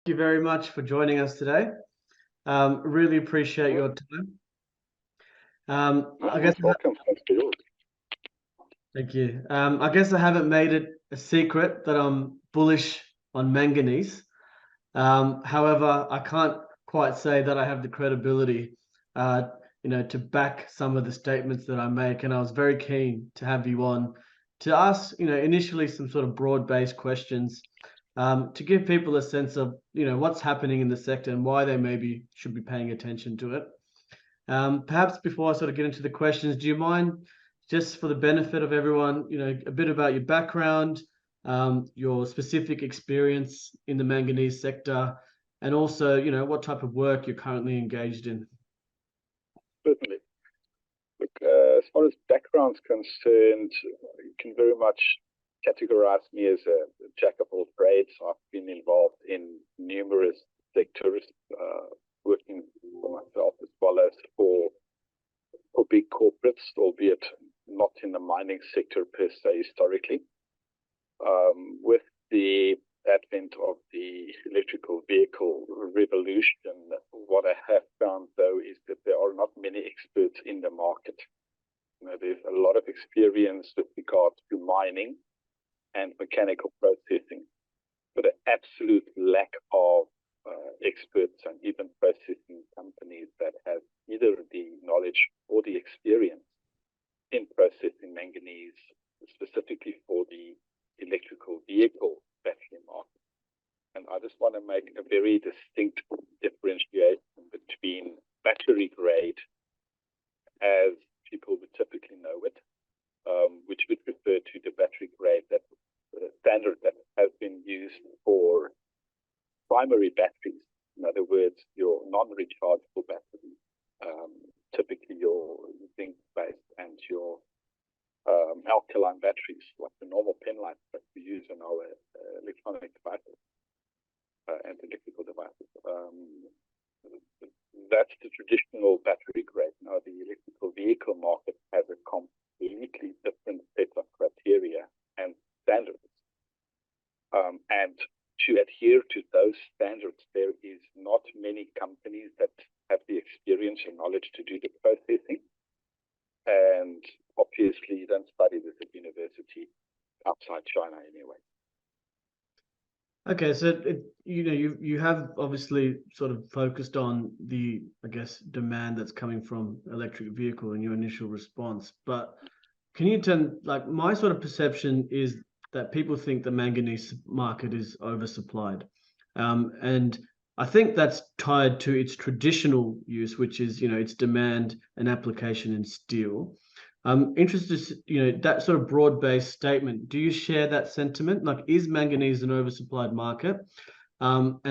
You very much for joining us today. Really appreciate your time. I guess welcome. Thanks for yours. Thank you. I guess I haven't made it a secret that I'm bullish on manganese. However, I can't quite say that I have the credibility, to back some of the statements that I make. And I was very keen to have you on to ask, initially some sort of broad-based questions, to give people a sense of, what's happening in the sector and why they maybe should be paying attention to it. Perhaps before I sort of get into the questions, do you mind, just for the benefit of everyone, a bit about your background, your specific experience in the manganese sector, and also, what type of work you're currently engaged in? Certainly. Look, as far as background's concerned, you can very much categorize me as a jack of all trades. I've been involved in numerous sectors, working for myself as well as for big corporates, albeit not in the mining sector per se historically. With the advent of the electrical vehicle revolution, what I have found though is that there are not many experts in the market. There's a lot of experience with regards to mining and mechanical processing, but an absolute lack of experts and even processing companies that have either the knowledge or the experience in processing manganese, specifically for the electrical vehicle battery market. And I just want to make a very distinct differentiation between battery grade, as people would typically know it, which would refer to the battery grade that standard that has been used for primary batteries. In other words, your non-rechargeable batteries, typically your zinc-based and your alkaline batteries, like the normal pen lights that we use in our electronic devices and electrical devices. That's the traditional battery grade. Now, the electrical vehicle market has a completely different set of criteria and standards. And to adhere to those standards, there is not many companies that have the experience and knowledge to do the processing. And obviously, you don't study this at university outside China anyway. Okay, so you have obviously sort of focused on the, I guess, demand that's coming from electric vehicle in your initial response. But can you tell, like, my sort of perception is that people think the manganese market is oversupplied. And I think that's tied to its traditional use, which is, its demand and application in steel. I'm interested, that sort of broad-based statement. Do you share that sentiment? Like, is manganese an oversupplied market? And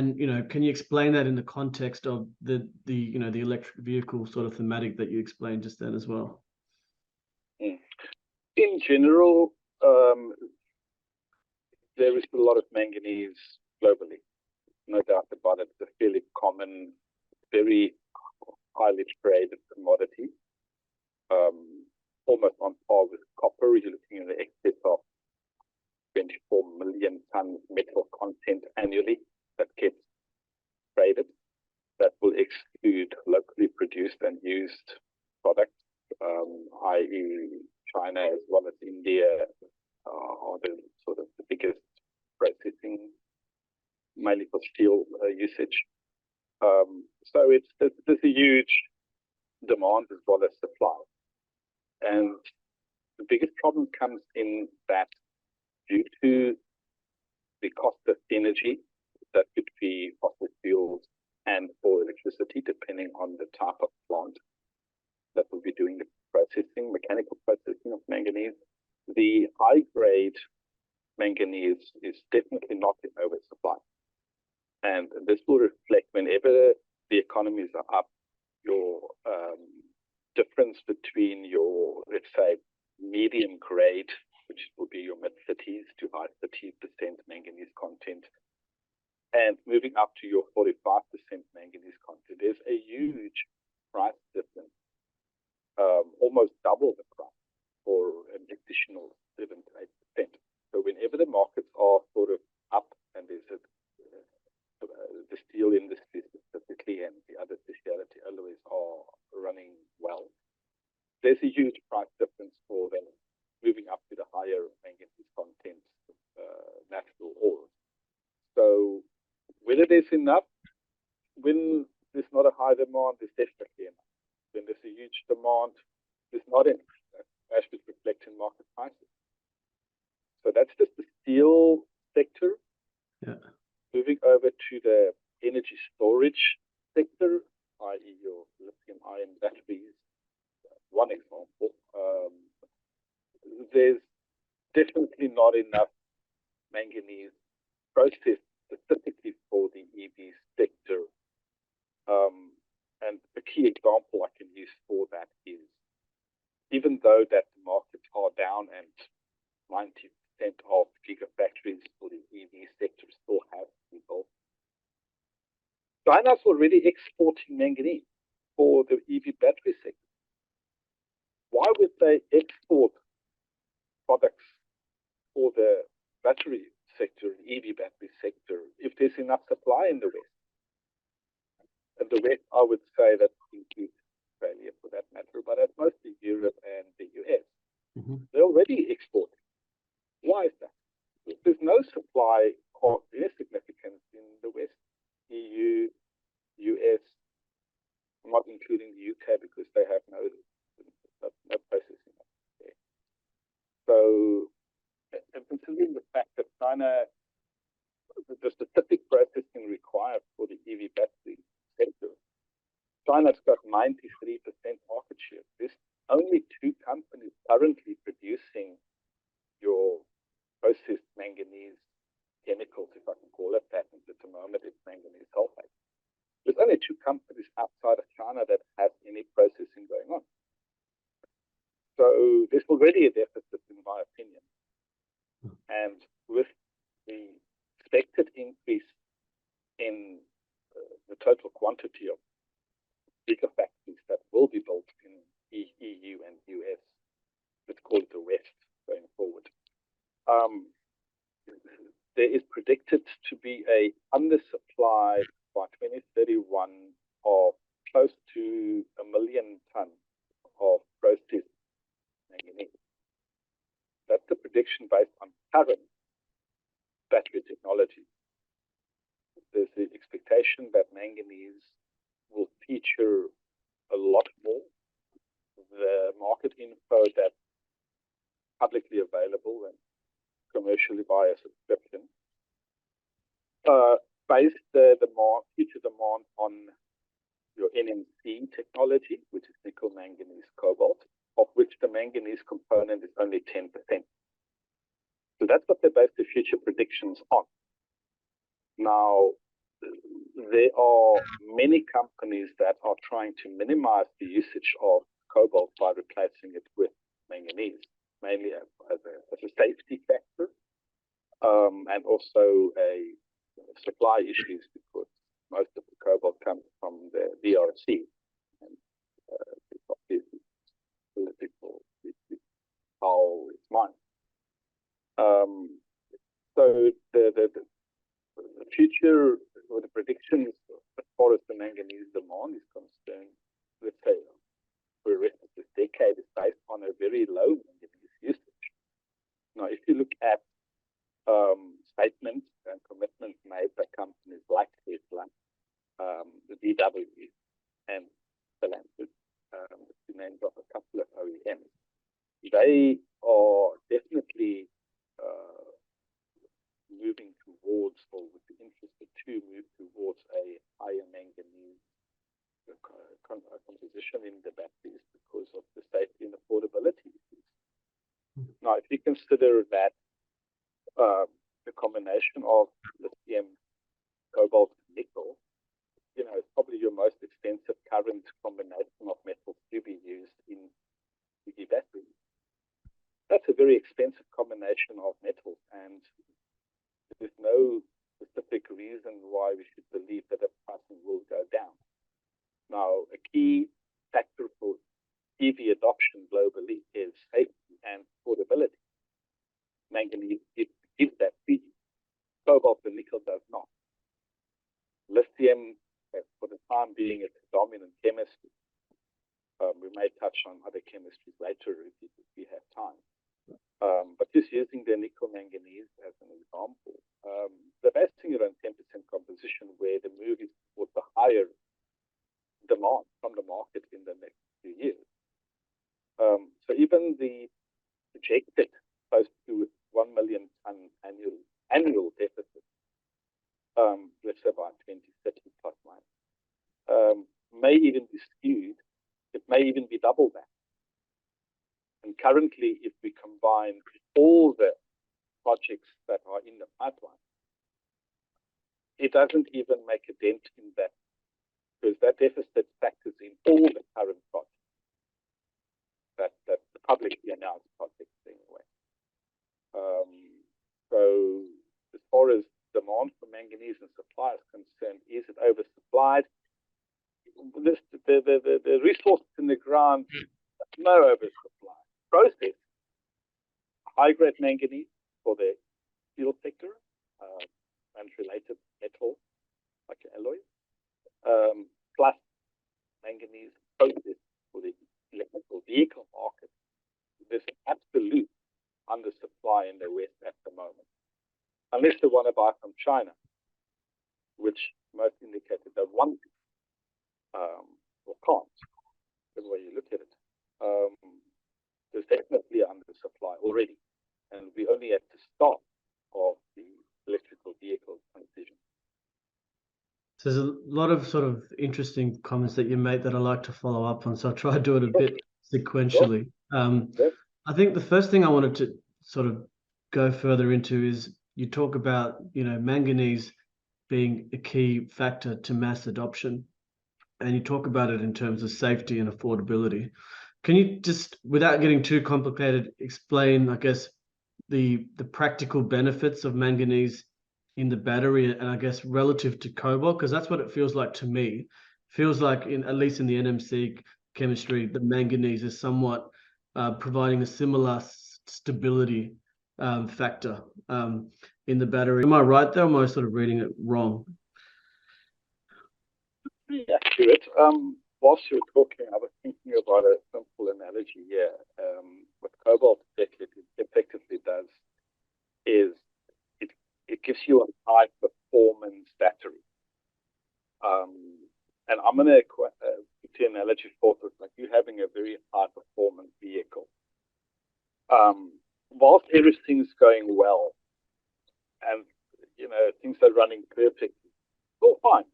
can you explain that in the context of the electric vehicle sort of thematic that you explained just then as well? In general, there is a lot of manganese globally. No doubt about it. It's a fairly common, very highly traded commodity. Almost on par with copper. You're looking in the excess of 24 million tons metal content annually that gets traded. That will exclude locally produced and used products, i.e. China as well as India are the sort of the biggest processing, mainly for steel usage. So there's a huge demand as well as supply. And the biggest problem comes in that due to the cost of energy, that could be fossil fuels and or electricity, depending on the type of plant that will be doing the processing, mechanical processing of manganese. The high-grade manganese is definitely not in oversupply. And this will reflect whenever the economies are up, your difference between your, let's say, medium grade, which will be your mid-30s to high 30% manganese content, and moving up to your 45% manganese content, there's a huge price difference, almost double the price for an additional 7 to 8%. So whenever the markets are sort of up and there's the steel industry specifically and the other specialty alloys are running well. There's a huge price difference for them moving up to the higher manganese content natural ore. So whether there's enough, when there's not a high demand, there's definitely enough. When there's a huge demand, there's not enough. That should reflect in market prices. So that's just the steel sector. Yeah. Moving over to the energy storage sector, i.e. your lithium-ion batteries, one example. There's definitely not enough manganese processed specifically for the EV sector. And a key example I can use for that is, even though that the markets are down and 90% of gigafactories for the EV sector still have people, China's already exporting manganese for the EV battery sector. Why would they export products for the battery sector, EV battery sector, if there's enough supply in the West? And the West, I would say that includes Australia for that matter, but that's mostly Europe and the US. They're already exporting. Why is that? There's no supply of their significance in the West, EU, US, not including the UK because they have no processing there. So, and considering the fact that China, the specific processing required for the EV battery sector, China's got 93% market share. There's only 2 companies currently producing your processed manganese chemicals, if I can call it that. And at the moment, it's manganese sulfate. There's only 2 companies outside of China that have any processing going on. So there's already a deficit, in my opinion. And with the expected increase in the total quantity of gigafactories that will be built in EU and US, let's call it the West going forward, there is predicted to be a undersupply by 2031 of close to 1 million tons of processed manganese. That's the prediction based on current battery technology. There's the expectation that manganese will feature a lot more. The market info that's publicly available and commercially via subscription based the future demand on your NMC technology, which is nickel, manganese, cobalt, of which the manganese component is only 10%. So that's what they base the future predictions on. Now, there are many companies that are trying to minimize the usage of cobalt by replacing it with manganese, mainly as a safety factor, and also a supply issues because most of the cobalt comes from the DRC, and it's political how it's mined. So the future or the predictions as far as the manganese demand is concerned, let's say for the rest of this decade, is based on a very low manganese usage. Now, if you look at statements and commitments made by companies like Tesla, the VW, and Stellantis, to name drop a couple of OEMs, they are definitely moving towards, or would be interested to move towards, a higher manganese composition in the batteries because of the safety and affordability issues. Now, if you consider that the combination of lithium, cobalt, and nickel, it's probably your most expensive current combination of metals to be used in EV batteries. That's a very expensive combination of metals, and there's no specific reason why we should believe that the pricing will go down. Now, a key factor for EV adoption globally is safety and affordability. Manganese gives that to you. Cobalt and nickel does not. Lithium, for the time being, it's a dominant chemistry. We may touch on other chemistries later if we have time. But just using the nickel manganese as an example, they're basing it on 10% composition, where the move is towards the higher demand from the market in the next few years. So even the projected close to 1 million ton annual deficit, let's say by 2030 plus minus, may even be skewed. It may even be double that. And currently, if we combine all the projects that are in the pipeline, it doesn't even make a dent in that, because that deficit factors in all the current projects that the publicly announced projects anyway. So as far as demand for manganese and supply is concerned, is it oversupplied? The resources in the ground, no oversupply. Process high-grade manganese for the steel sector and related metals like alloys, plus manganese process for the electrical vehicle market. There's an absolute undersupply in the West at the moment, unless they want to buy from China, which most indicated they want or can't, the way you look at it. There's definitely undersupply already, and we only at the start of the electrical vehicle transition. So there's a lot of sort of interesting comments that you made that I like to follow up on, so I'll try to do it a bit sequentially. I think the first thing I wanted to sort of go further into is you talk about, manganese being a key factor to mass adoption, and you talk about it in terms of safety and affordability. Can you just, without getting too complicated, explain, I guess, the practical benefits of manganese in the battery, and I guess relative to cobalt? Because that's what it feels like to me. Feels like, at least in the NMC chemistry, the manganese is somewhat providing a similar stability factor in the battery. Am I right there, or am I sort of reading it wrong? Pretty accurate. Whilst you were talking, I was thinking about a simple analogy here. What cobalt effectively does is it gives you a high performance battery. And I'm going to put an analogy forth with like you having a very high performance vehicle. Whilst everything's going well and things are running perfectly, all fine.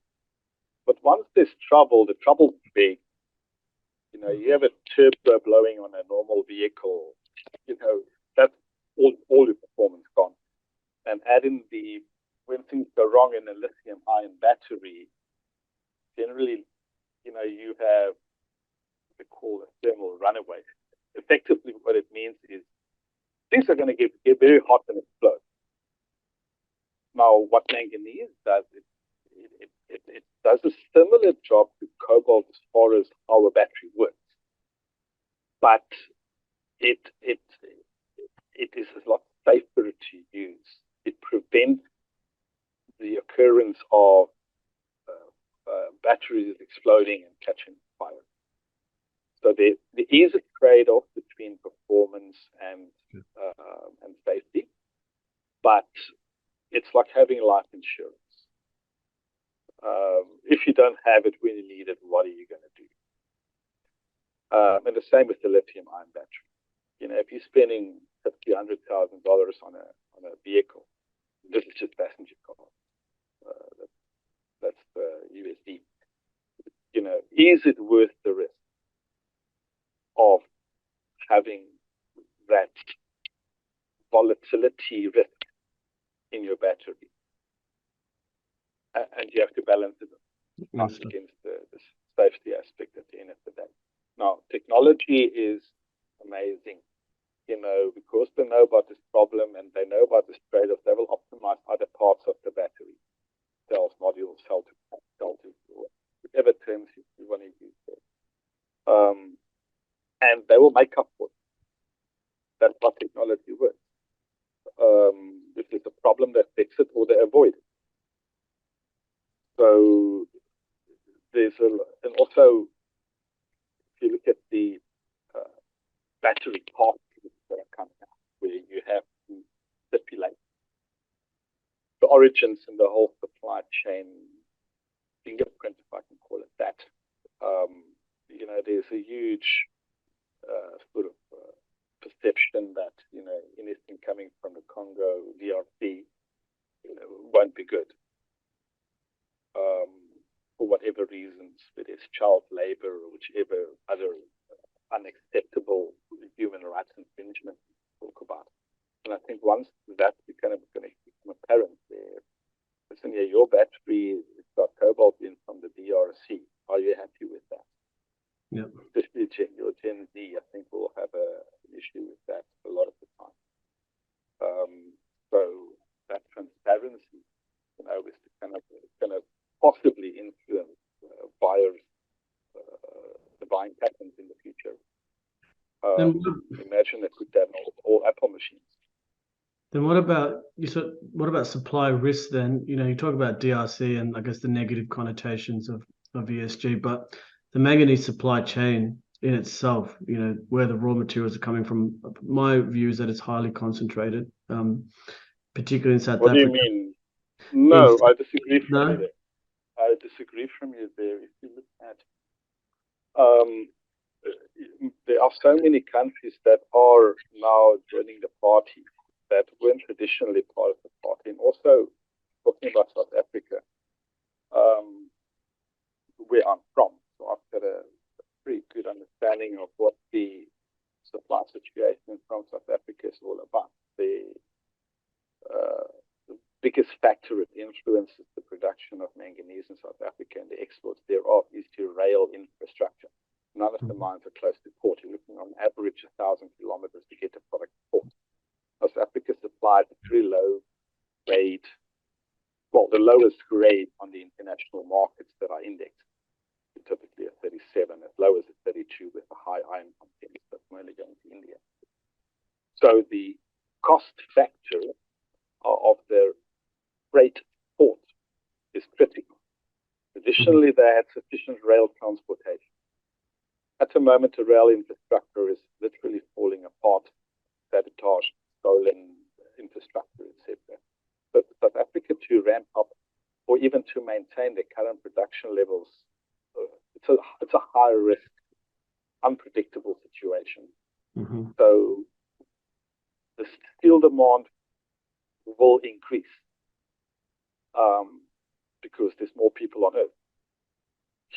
But once there's trouble, the trouble's big. You have a turbo blowing on a normal vehicle, that's all your performance gone. And add in when things go wrong in a lithium-ion battery, generally, you have what we call a thermal runaway. Effectively, what it means is things are going to get very hot and explode. Now, what manganese does, it does a similar job to cobalt as far as how a battery works, but it is a lot safer to use. It prevents the occurrence of batteries exploding and catching fire. So there is a trade-off between performance and safety, but it's like having life insurance. If you don't have it when you need it, what are you going to do? And the same with the lithium-ion battery. If you're spending $50,000, $100,000 on a vehicle, this is just passenger car. That's the USD. Is it worth the risk of having that volatility risk in your battery? And you have to balance it against the safety aspect at the end of the day. Now, technology is amazing. Because they know about this problem and they know about this trade-off, they will optimize other parts of the battery, cells, modules, cell to whatever terms you want to use there. And they will make up for it. That's how technology works. If there's a problem, they fix it or they avoid it. So and also if you look at the battery parts that are coming out, where you have to stipulate the origins and the whole supply chain fingerprint, if I can call it that. There's a huge sort of perception that anything coming from the Congo, DRC, won't be good. For whatever reasons, whether it's child labor or whichever other unacceptable human rights infringement we talk about. And I think once that's going to become apparent there, listen here, your battery has got cobalt in from the DRC. Are you happy with that? Yeah. Especially your Gen Z, I think will have an issue with that a lot of the time. So that transparency, is kind of possibly influence buyers, the buying patterns in the future. Imagine that could have all Apple machines. Then what about supply risk then? You talk about DRC and I guess the negative connotations of ESG, but the manganese supply chain in itself, where the raw materials are coming from, my view is that it's highly concentrated, particularly in South Africa. What do you mean? No, I disagree from you there. I disagree from you there. If you look at there are so many countries that are now joining the party that weren't traditionally part of the party. And also, talking about South Africa, where I'm from, so I've got a pretty good understanding of what the supply situation from South Africa is all about. The biggest factor that influences the production of manganese in South Africa and the exports thereof is to rail infrastructure. None of the mines are close to port. You're looking on average 1,000 kilometers to get a product to port. South Africa supplied a pretty low grade, the lowest grade on the international markets that are indexed. Typically a 37, as low as a 32 with a high iron content, that's mainly going to India. So the cost factor of their freight port is critical. Traditionally, they had sufficient rail transportation. At the moment, the rail infrastructure is literally falling apart, sabotage, stolen infrastructure, etc. But South Africa to ramp up or even to maintain their current production levels, it's a high risk, unpredictable situation. Mm-hmm. So the steel demand will increase because there's more people on Earth.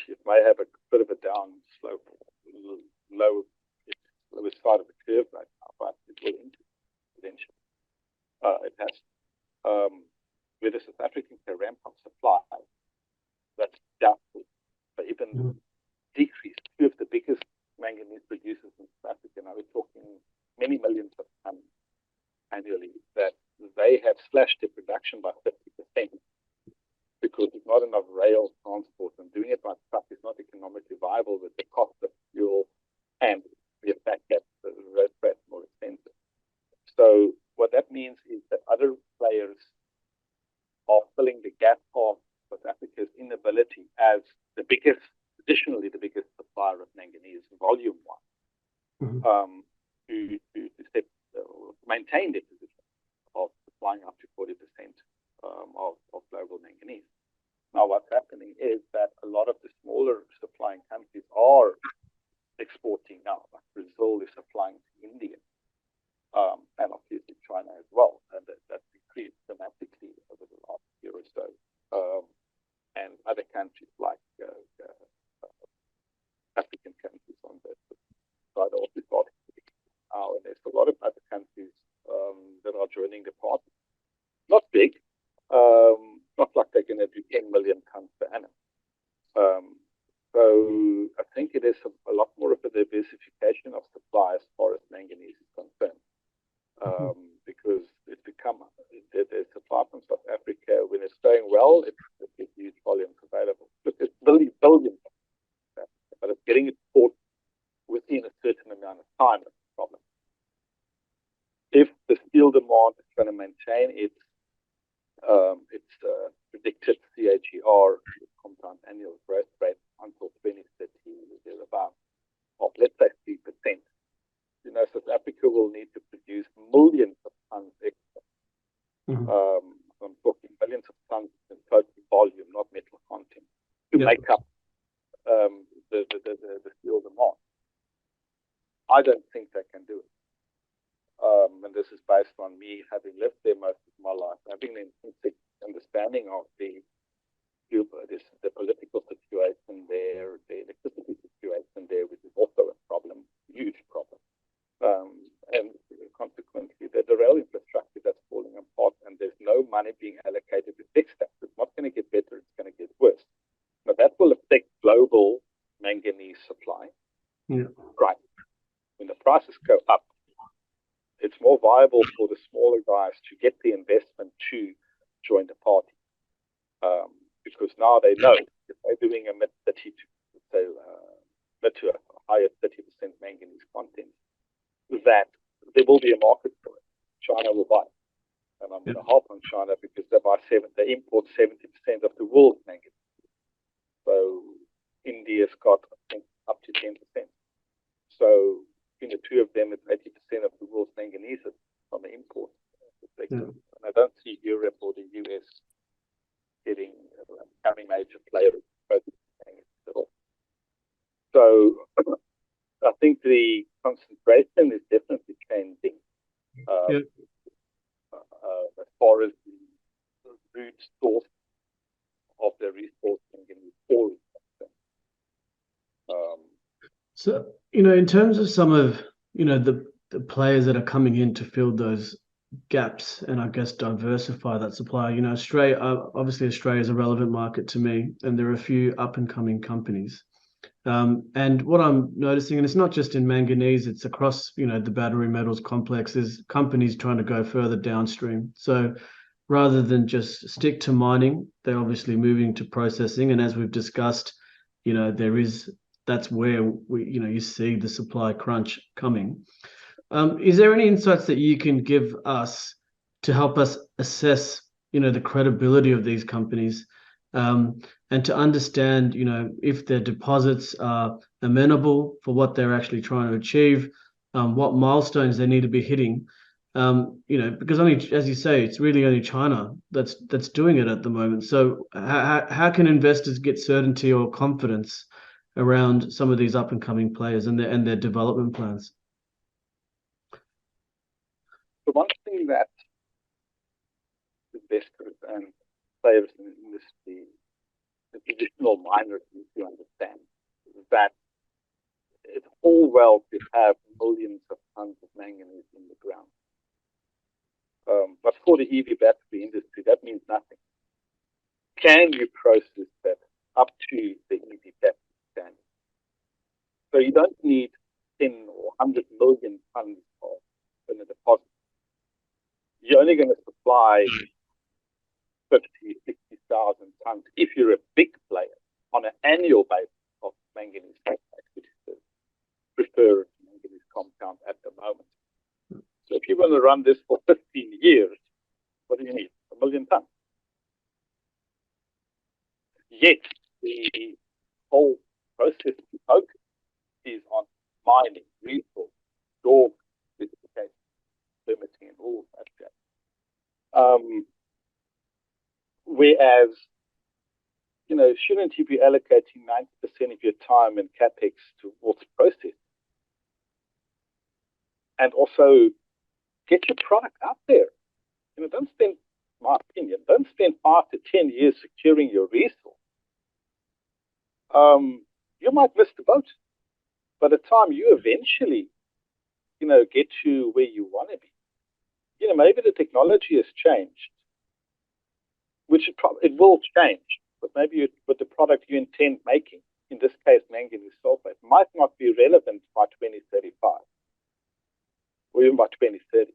It may have a bit of a down slope, lowest side of the curve right now, but it will increase eventually. It has. Whether South African can ramp up supply, that's doubtful. But even decrease, two of the biggest manganese producers in South Africa, now we're talking many millions of tons annually, that they have slashed their production by 50% because there's not enough rail transport, and doing it by truck is not economically viable with the cost of fuel and the fact that the road freight is more expensive. So what that means is that other players are filling the gap of South Africa's inability as traditionally the biggest supplier of manganese volume-wise, to maintain their position of supplying up to 40% of global manganese. Now, what's happening is that a lot of the smaller supplying countries are exporting now. Like Brazil is supplying to India, and obviously China as well, and that's increased dramatically over the last year or so. And other countries like African countries on the side also starting now, and there's a lot of other countries that are joining the party. Not big, not like they're going to do 10 million tons per annum. So I think it is a lot more of a diversification of supply as far as manganese is concerned, because it's become the supply from South Africa, when it's going well, it's huge volumes available. Look, it's billions, but it's getting it port within a certain amount of time. That's the problem. If the steel demand is going to maintain its predicted CAGR, compound annual growth rate, until 2030 is about, well, let's say 3%. South Africa will need to produce millions of tons extra. I'm talking millions of tons in total volume, not metal content, to make up the steel demand. I don't think they can do it. And this is based on me having lived there most of my life, having an intrinsic understanding of the political situation there, the electricity situation there, which is also a problem, huge problem. And consequently, the rail infrastructure that's falling apart, and there's no money being allocated to fix that. It's not going to get better, it's going to get worse. But that will affect global manganese supply. Right. When the prices go up, it's more viable for the smaller guys to get the investment to join the party. Because now they know if they're doing a mid to a higher 30% manganese content, that there will be a market for it. China will buy it. And I'm going to harp on China because they import 70% of the world's manganese. So India's got, I think, up to 10%. So between the two of them, it's 80% of the world's manganese from the import perspective. And I don't see Europe or the US becoming major players both at all. So I think the concentration is definitely changing as far as the root source of the resource manganese ore. So, in terms of some of, the players that are coming in to fill those gaps and I guess diversify that supply, Australia is a relevant market to me, and there are a few up and coming companies. And what I'm noticing, and it's not just in manganese, it's across, the battery metals complex, is companies trying to go further downstream. So rather than just stick to mining, they're obviously moving to processing. And as we've discussed, that's where you see the supply crunch coming. Is there any insights that you can give us to help us assess, the credibility of these companies, and to understand, if their deposits are amenable for what they're actually trying to achieve, what milestones they need to be hitting, because only, as you say, it's really only China that's doing it at the moment. So how can investors get certainty or confidence around some of these up and coming players and their development plans? The one thing that investors and players in the industry, the traditional miners, need to understand is that it's all well to have millions of tons of manganese in the ground. But for the EV battery industry, that means nothing. Can you process that up to the EV battery standard? So you don't need 10 or 100 million tons in a deposit. You're only going to supply 50, 60,000 tons if you're a big player on an annual basis of manganese sulfate, which is the preferred manganese compound at the moment. So if you want to run this for 15 years, what do you need? 1 million tons. Yet the whole process focus is on mining, resource, dorm, specification, permitting, and all of that. Whereas, shouldn't you be allocating 90% of your time and capex towards process? And also get your product out there. Don't spend, in my opinion, 5 to 10 years securing your resource. You might miss the boat. By the time you eventually, get to where you want to be, maybe the technology has changed, which it will change, but maybe with the product you intend making, in this case, manganese sulfate, might not be relevant by 2035 or even by 2030.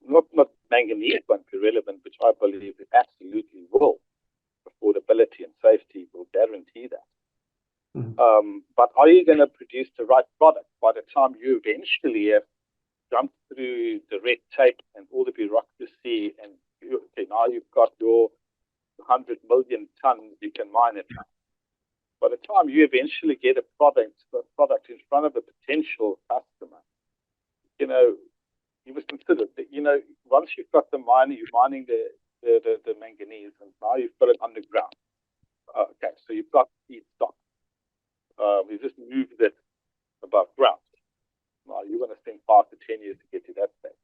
Not manganese won't be relevant, which I believe it absolutely will. Affordability and safety will guarantee that. But are you going to produce the right product by the time you eventually have jumped through the red tape and all the bureaucracy and Okay, now you've got your 100 million tons you can mine it now. By the time you eventually get a product in front of a potential customer, you must consider that, once you've got the mining, you're mining the manganese, and now you've got it underground. Okay, so you've got feedstock. You just moved it above ground. Now you're going to spend 5 to 10 years to get to that stage.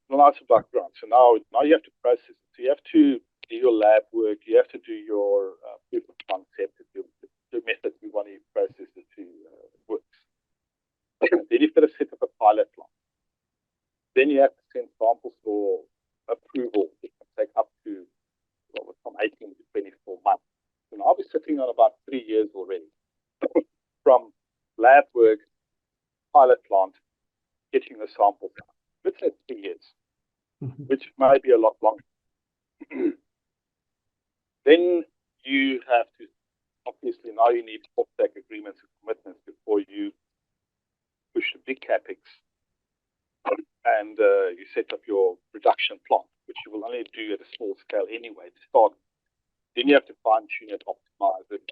Now it's above ground. So now you have to process it. So you have to do your lab work. You have to do your proof of concept. The method you want to process it to works. Then you've got to set up a pilot plant. Then you have to send samples for approval. It can take up to from 18 to 24 months. So now we're sitting on about 3 years already from lab work, pilot plant, getting the samples out. Let's say 3 years, which may be a lot longer. Then you have to, obviously, now you need offtake agreements and commitments before you push the big capex, and you set up your production plant, which you will only do at a small scale anyway to start. Then you have to fine tune it, optimize it.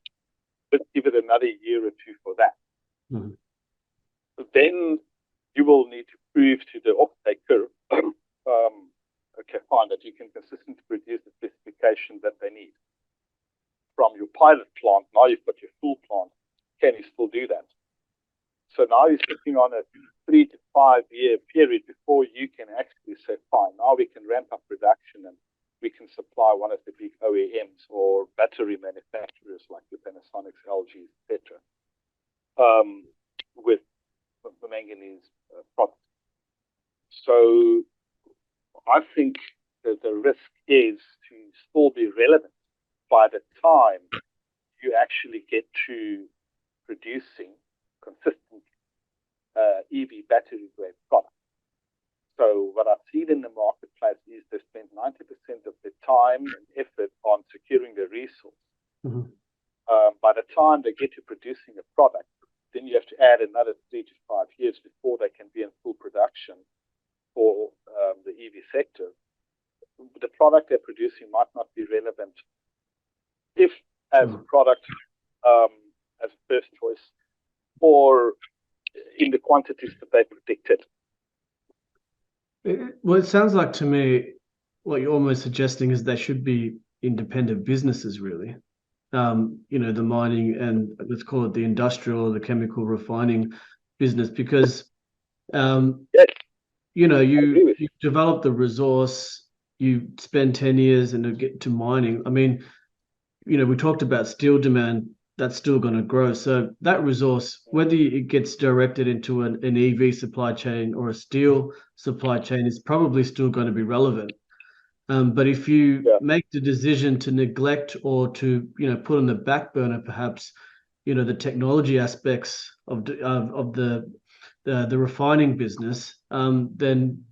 Let's give it another year or two for that. Then you will need to prove to the offtaker, okay, fine, that you can consistently produce the specification that they need. From your pilot plant, now you've got your full plant. Can you still do that? So now you're sitting on a 3 to 5 year period before you can actually say, fine, now we can ramp up production and we can supply one of the big OEMs or battery manufacturers like the Panasonic, LG, etc. With the manganese product. So I think that the risk is to still be relevant by the time you actually get to producing consistent EV battery grade product. So what I've seen in the marketplace is they spend 90% of the time and effort on securing the resource. By the time they get to producing a product, then you have to add another 3 to 5 years before they can be in full production for the EV sector. The product they're producing might not be relevant if as a product, as a first choice, or in the quantities that they predicted. Well, it sounds like to me what you're almost suggesting is they should be independent businesses, really. The mining and let's call it the industrial or the chemical refining business, because Yes. you develop the resource, you spend 10 years and you get to mining. I mean, we talked about steel demand, that's still going to grow. So that resource, whether it gets directed into an EV supply chain or a steel supply chain, is probably still going to be relevant. But if you make the decision to neglect or to put on the back burner perhaps the technology aspects of the refining business, then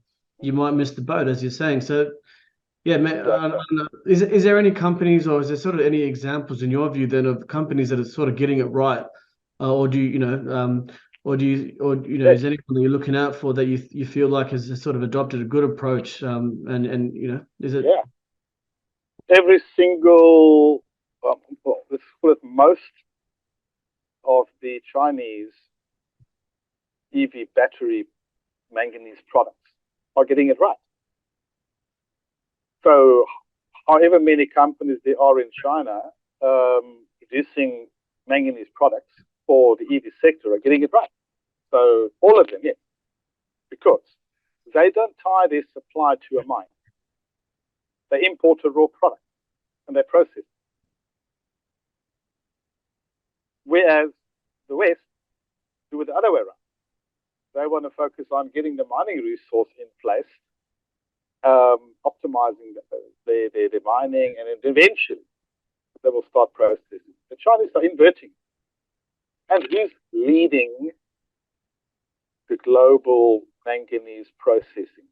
you might miss the boat, as you're saying. So yeah, is there any companies, or is there sort of any examples in your view then of companies that are sort of getting it right, or do you is there anyone that you're looking out for that you feel like has sort of adopted a good approach, and is it? Yeah, every single, let's call it most of the Chinese EV battery manganese products are getting it right. So however many companies there are in China producing manganese products for the EV sector are getting it right. So all of them, yes, because they don't tie their supply to a mine. They import a raw product and they process it. Whereas the West do it the other way around. They want to focus on getting the mining resource in place, optimizing their mining, and then eventually they will start processing. The Chinese are inverting. And who's leading the global manganese processing?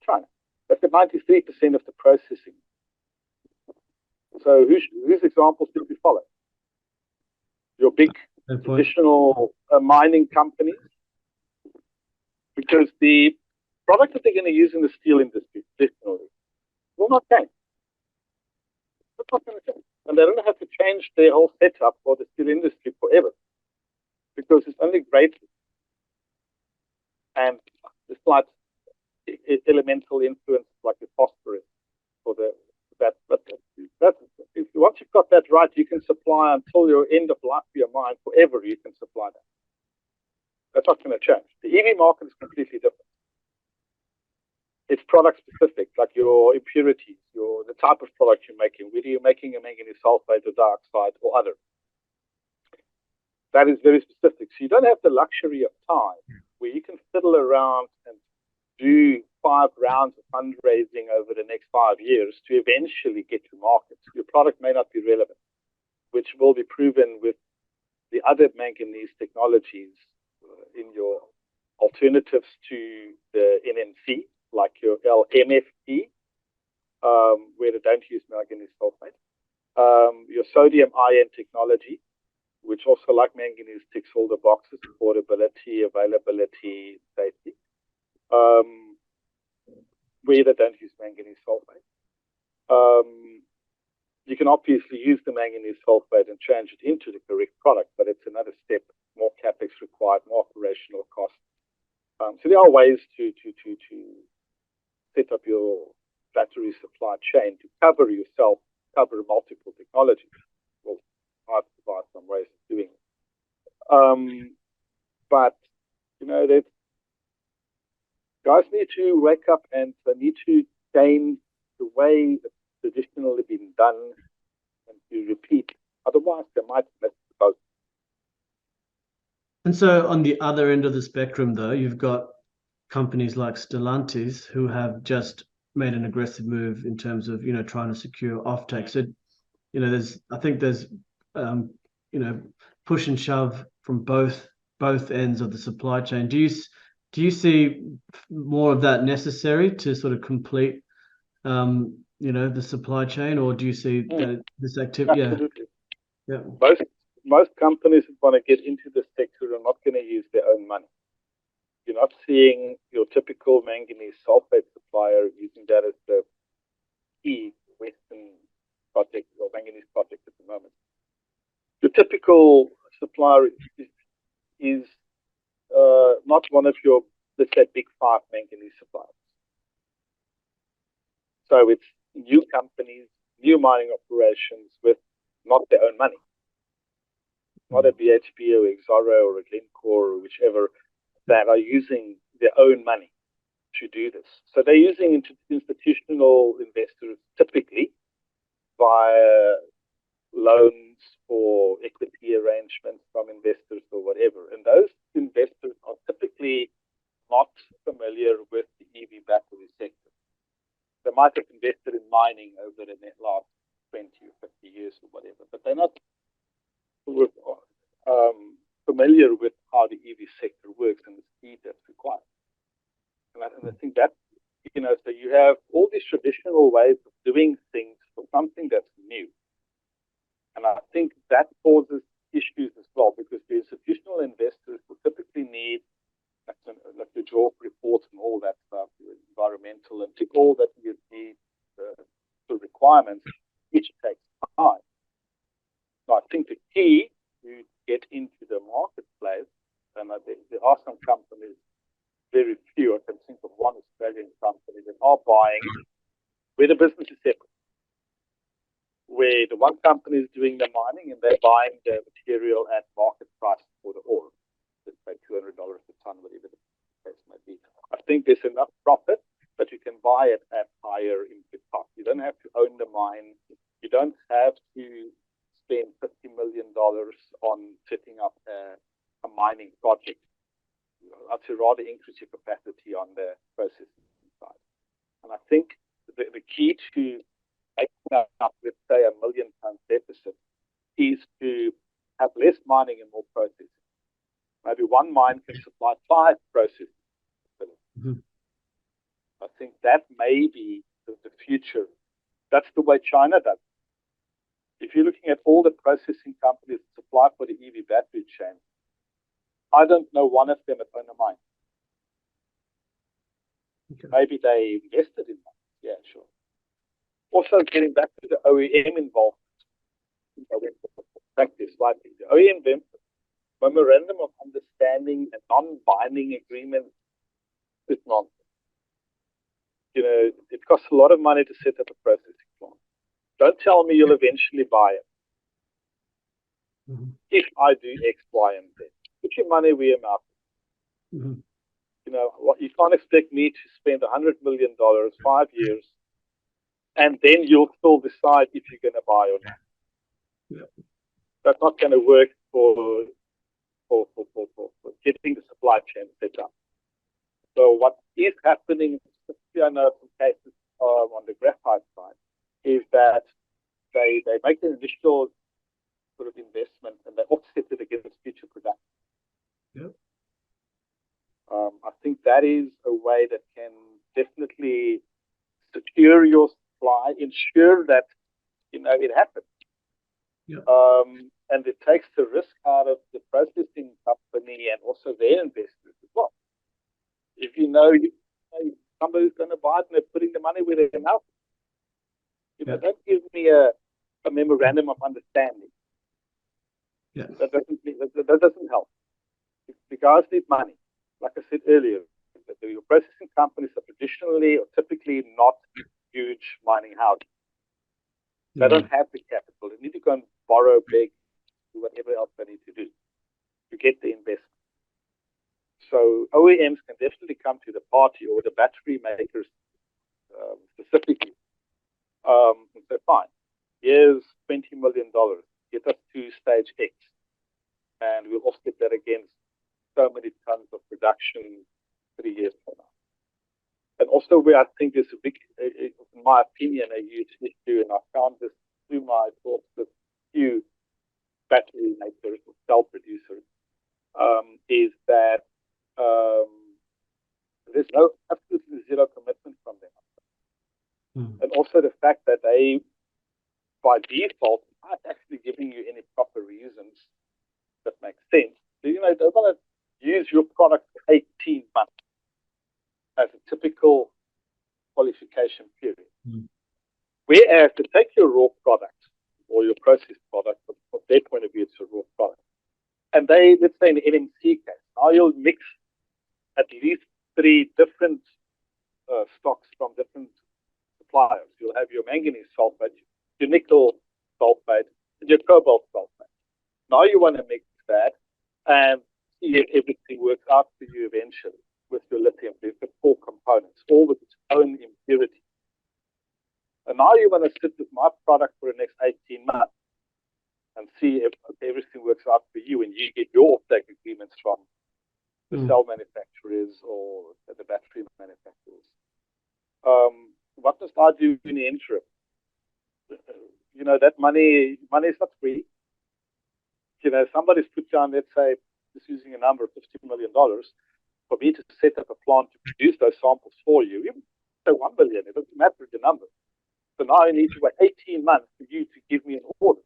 China. That's at 93% of the processing. So whose example should we follow? Your big traditional mining companies? Because the product that they're going to use in the steel industry traditionally will not change. It's not going to change. And they don't have to change their whole setup for the steel industry forever, because it's only greatly and the slight elemental influence like the phosphorus for that. But once you've got that right, you can supply until your end of life for your mine forever. You can supply that. That's not going to change. The EV market is completely different. It's product specific, like your impurities, the type of product you're making, whether you're making a manganese sulfate or dioxide or other. That is very specific. So you don't have the luxury of time where you can fiddle around and do 5 rounds of fundraising over the next 5 years to eventually get to market. Your product may not be relevant, which will be proven with the other manganese technologies in your alternatives to the NMC, like your LMFP, where they don't use manganese sulfate. Your sodium ion technology, which also, like manganese, ticks all the boxes: affordability, availability, safety. Where they don't use manganese sulfate. You can obviously use the manganese sulfate and change it into the correct product, but it's another step, more capex required, more operational costs. So there are ways to set up your battery supply chain to cover yourself, cover multiple technologies. Well, I've provided some ways of doing it. But, that guys need to wake up and they need to change the way that's traditionally been done and to repeat. Otherwise, they might miss the boat. And so on the other end of the spectrum, though, you've got companies like Stellantis who have just made an aggressive move in terms of, trying to secure offtake. So, I think there's push and shove from both ends of the supply chain. Do you see more of that necessary to sort of complete, the supply chain, or do you see that this activity? Absolutely. Yeah. Most companies that want to get into this sector are not going to use their own money. You're not seeing your typical manganese sulfate supplier using that as the key Western project or manganese project at the moment. Your typical supplier is not one of your, let's say, big 5 manganese suppliers. So it's new companies, new mining operations with not their own money. Not a BHP or Exxaro or a Glencore or whichever, that are using their own money to do this. So they're using institutional investors typically via loans or equity arrangements from investors or whatever. And those investors are typically not familiar with the EV battery sector. They might have invested in mining over the last 20 or 50 years or whatever, but they're not familiar with how the EV sector works and the speed that's required. And I think that, so you have all these traditional ways of doing things for something that's new. And I think that causes issues as well, because the institutional investors will typically need, like the JORC reports and all that stuff, environmental, and tick all that you need, the requirements, which takes time. So I think the key to get into the marketplace, and there are some companies, very few, I can think of one Australian company that are buying where the business is separate, where the one company is doing the mining and they're buying the material at market price for the ore. Let's say $200 a ton, whatever the case may be. I think there's enough profit that you can buy it at higher input cost. You don't have to own the mine. You don't have to spend $50 million on setting up a mining project. I'd say rather increase your capacity on the processing side. And I think the key to making up, let's say, 1 million ton deficit is to have less mining and more processing. Maybe one mine can supply 5 processing facilities. I think that may be the future. That's the way China does it. If you're looking at all the processing companies that supply for the EV battery chain, I don't know one of them that own a mine. Okay. Maybe they invested in that. Yeah, sure. Also, getting back to the OEM involvement, I went back this slightly. The OEM memorandum of understanding and non-binding agreement is nonsense. It costs a lot of money to set up a processing plant. Don't tell me you'll eventually buy it. Mm-hmm. If I do X, Y, and Z, put your money where your mouth is. Mm-hmm. You can't expect me to spend $100 million, 5 years, and then you'll still decide if you're going to buy or not. Yeah. That's not going to work for getting the supply chain set up. So what is happening, I know from cases on the graphite side, is that they make an initial sort of investment and they offset it against future production. Yep. I think that is a way that can definitely secure your supply, ensure that it happens. Yep. And it takes the risk out of the processing company and also their investors as well. If somebody's going to buy it and they're putting the money where their mouth is. Don't give me a memorandum of understanding. Yeah. That doesn't help. The guys need money. Like I said earlier, your processing companies are traditionally or typically not huge mining houses. They don't have the capital. They need to go and borrow big, do whatever else they need to do to get the investment. So OEMs can definitely come to the party or the battery makers specifically and say, fine, here's $20 million. Get us to stage X. And we'll offset that against so many tons of production 3 years from now. And also where I think there's a big, in my opinion, a huge issue, and I found this through my talks with few battery makers or cell producers, is that there's absolutely zero commitment from them. And also the fact that they, by default, aren't actually giving you any proper reasons that make sense. So, they want to use your product for 18 months as a typical qualification period. Whereas to take your raw product or your processed product, from their point of view, it's a raw product. And let's say in the NMC case, now you'll mix at least 3 different stocks from different suppliers. You'll have your manganese sulfate, your nickel sulfate, and your cobalt sulfate. Now you want to mix that and see if everything works out for you eventually with your lithium. There's the 4 components, all with its own impurity. And now you want to sit with my product for the next 18 months and see if everything works out for you and you get your offtake agreements from the cell manufacturers or the battery manufacturers. What does I do in the interim? That money is not free. Somebody's put down, let's say, just using a number of $50 million for me to set up a plant to produce those samples for you. Even say $1 million, it doesn't matter the number. So now I need to wait 18 months for you to give me an order.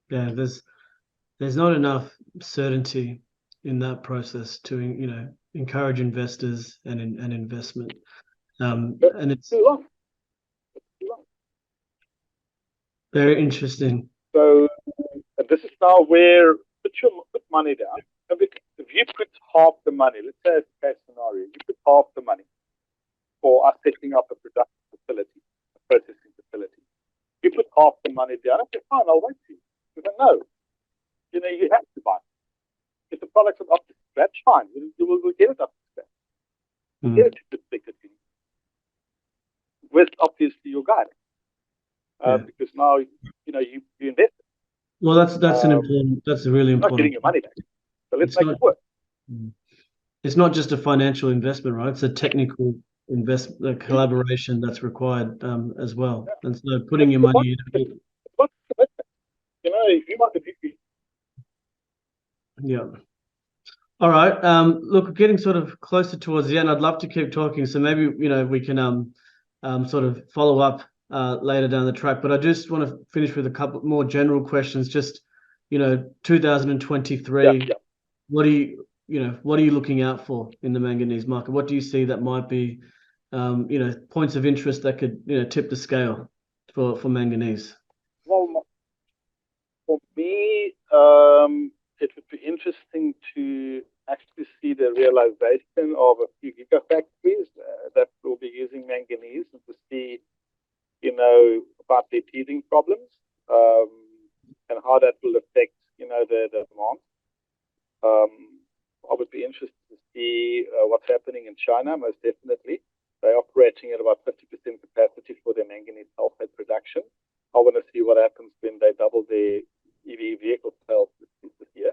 Yeah, there's not enough certainty in that process to encourage investors and investment. And it's too long. very interesting. So and this is now where put money down. If you put half the money, let's say it's a case scenario, you put half the money for us setting up a production facility, a processing facility. You put half the money down, I say, fine, I'll wait for you. Because I know, you have to buy it. If the product's up to scratch, fine, we'll get it up to scratch. We'll get it to the Bekker with obviously your guidance. Because now, you invest. Well, that's a really important. Not getting your money back. So let's make it work. It's not just a financial investment, right? It's a technical investment, collaboration that's required as well. Yeah. And so putting your money in. If you want to be. Yeah. All right. Look, we're getting sort of closer towards the end. I'd love to keep talking, so maybe we can sort of follow up later down the track. But I just want to finish with a couple more general questions. Just 2023. Yeah. What do what are you looking out for in the manganese market? What do you see that might be, points of interest that could, tip the scale for manganese? Well, for me, it would be interesting to actually see the realization of a few gigafactories that will be using manganese, and to see, about their teething problems, and how that will affect, the demand. I would be interested to see what's happening in China, most definitely. They're operating at about 50% capacity for their manganese sulfate production. I want to see what happens when they double their EV vehicle sales this year,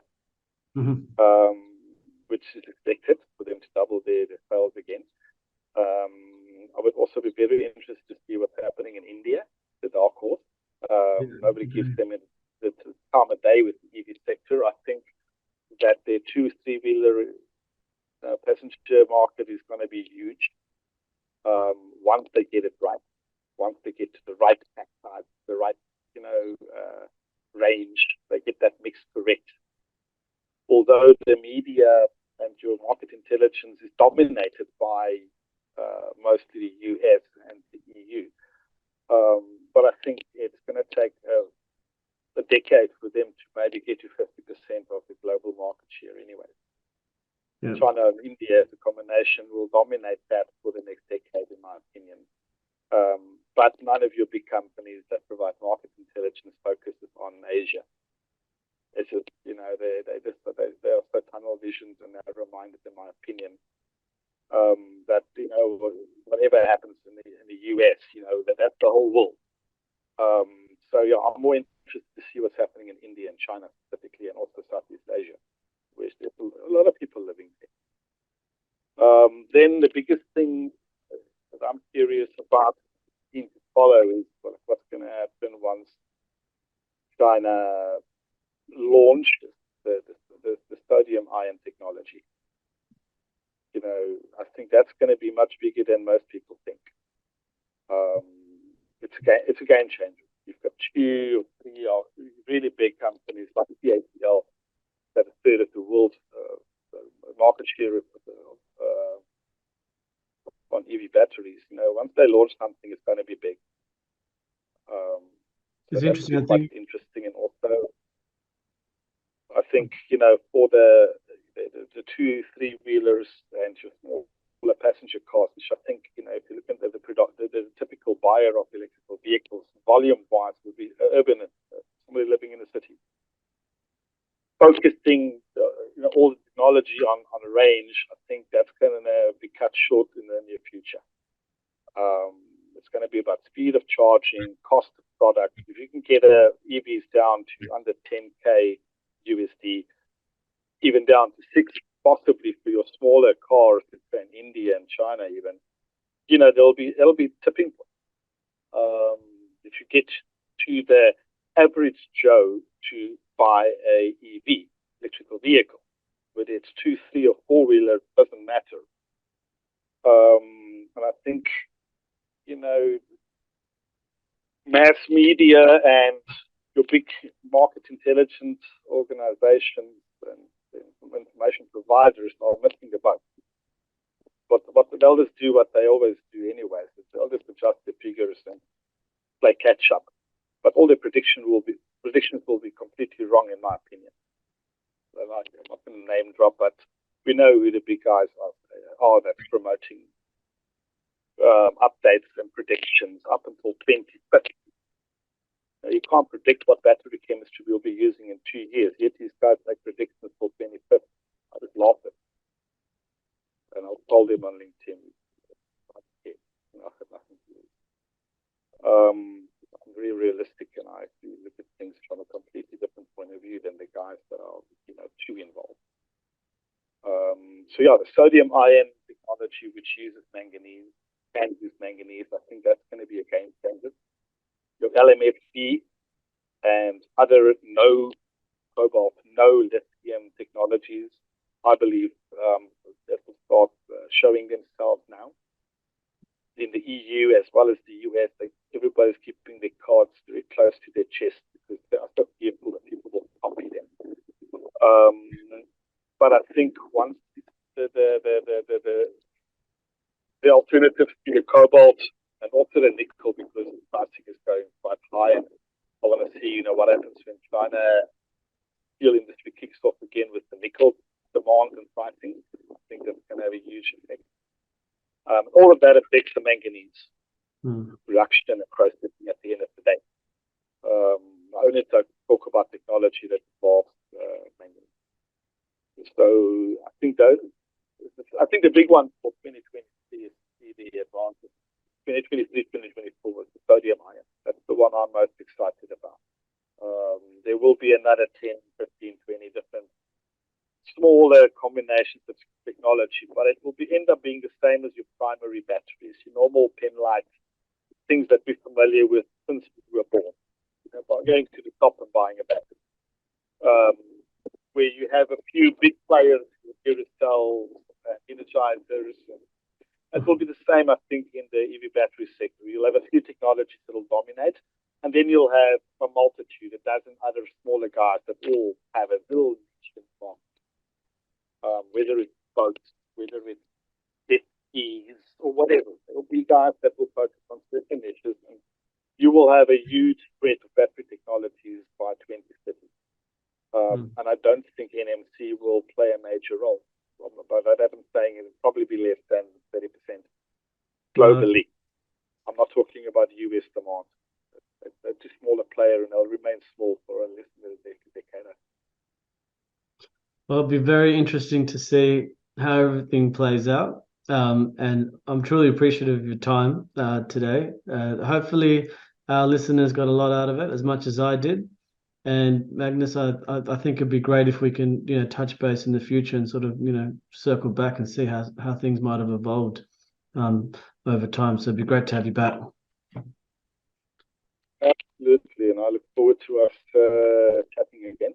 which is expected for them to double their sales again. I would also be very interested to see what's happening in India, the dark horse. Nobody gives them the time of day with the EV sector. I think that their 2-3-wheeler passenger market is going to be huge once they get it right. Once they get to the right pack size, the right, range, they get that mix correct. Although the media and your market intelligence is dominated by mostly the US and the EU, but I think it's going to take a decade for them to maybe get to 50% of the global market share anyway. Yeah. China and India as a combination will dominate that for the next decade, in my opinion. But none of your big companies that provide market intelligence focuses on Asia. It's just, they are so tunnel visioned and narrow-minded, in my opinion, that, whatever happens in the US, that's the whole world. So, yeah, I'm more interested to see what's happening in India and China specifically, and also Southeast Asia, where there's a lot of people living there. Then the biggest thing that I'm curious about to follow is what's going to happen once China launches the sodium ion technology. I think that's going to be much bigger than most people think. It's a game changer. You've got 2 or 3 really big companies like CATL that are third of the world's market share on EV batteries. Once they launch something, it's going to be big. It's interesting. I think interesting, and also I think for the 2-3-wheelers and your smaller passenger cars, which I think if you look at the typical buyer of electrical vehicles, volume-wise, will be urban, somebody living in the city. Focusing all the technology on range, I think that's going to be cut short in the near future. It's going to be about speed of charging, cost of product. If you can get EVs down to under 10K USD, even down to 6, possibly for your smaller cars in India and China, even, it'll be tipping point. If you get to the average Joe to buy a EV, electrical vehicle, whether it's 2, 3, or 4-wheeler, doesn't matter. And I think, mass media and your big market intelligence organizations and information providers are missing the boat. But they'll just do what they always do anyway. So they'll just adjust the figures and play catch up. But all their predictions will be completely wrong, in my opinion. I'm not going to name drop, but we know who the big guys are that's promoting updates and predictions up until 2050. You can't predict what battery chemistry we'll be using in 2 years. Yet these guys make predictions for 2050. I just laughed at it. And I told him on LinkedIn, I had nothing to do. I'm very realistic, and I look at things from a completely different point of view than the guys that are, too involved. So yeah, the sodium ion technology, which uses manganese, can use manganese. I think that's going to be a game changer. Your LMFP and other no cobalt, no lithium technologies, I believe, that will start showing themselves now. In the EU as well as the US, everybody's keeping their cards very close to their chest because they are so fearful that people will copy them. But I think once the alternatives to the cobalt and also the nickel, because the pricing is going quite high, and I want to see, what happens when China steel industry kicks off again with the nickel demand and pricing. I think that's going to have a huge effect. All of that affects the manganese production and processing at the end of the day. I only talk about technology that involves manganese. So I think the big one for 2023 is the advantage. 2023, 2024 was the sodium ion. That's the one I'm most excited about. There will be another 10, 15, 20 different smaller combinations of technology, but it will end up being the same as your primary batteries, your normal pen lights, things that we're familiar with since we were born. By going to the top and buying a battery, where you have a few big players, Duracell, Energizers. It will be the same, I think, in the EV battery sector. You'll have a few technologies that will dominate, and then you'll have a multitude, a dozen other smaller guys that all have a little niche market. Whether it's boats, whether it's jet skis, or whatever. There will be guys that will focus on certain niches, and you will have a huge spread of battery technologies by 2030. And I don't think NMC will play a major role. By that I'm saying it will probably be less than 30% globally. I'm not talking about US demand. It's a smaller player, and they'll remain small for at least a decade. Well, it'll be very interesting to see how everything plays out. And I'm truly appreciative of your time today. Hopefully our listeners got a lot out of it, as much as I did. And Magnus, I think it'd be great if we can, touch base in the future and sort of, circle back and see how things might have evolved over time. So it'd be great to have you back. Absolutely, and I look forward to us chatting again.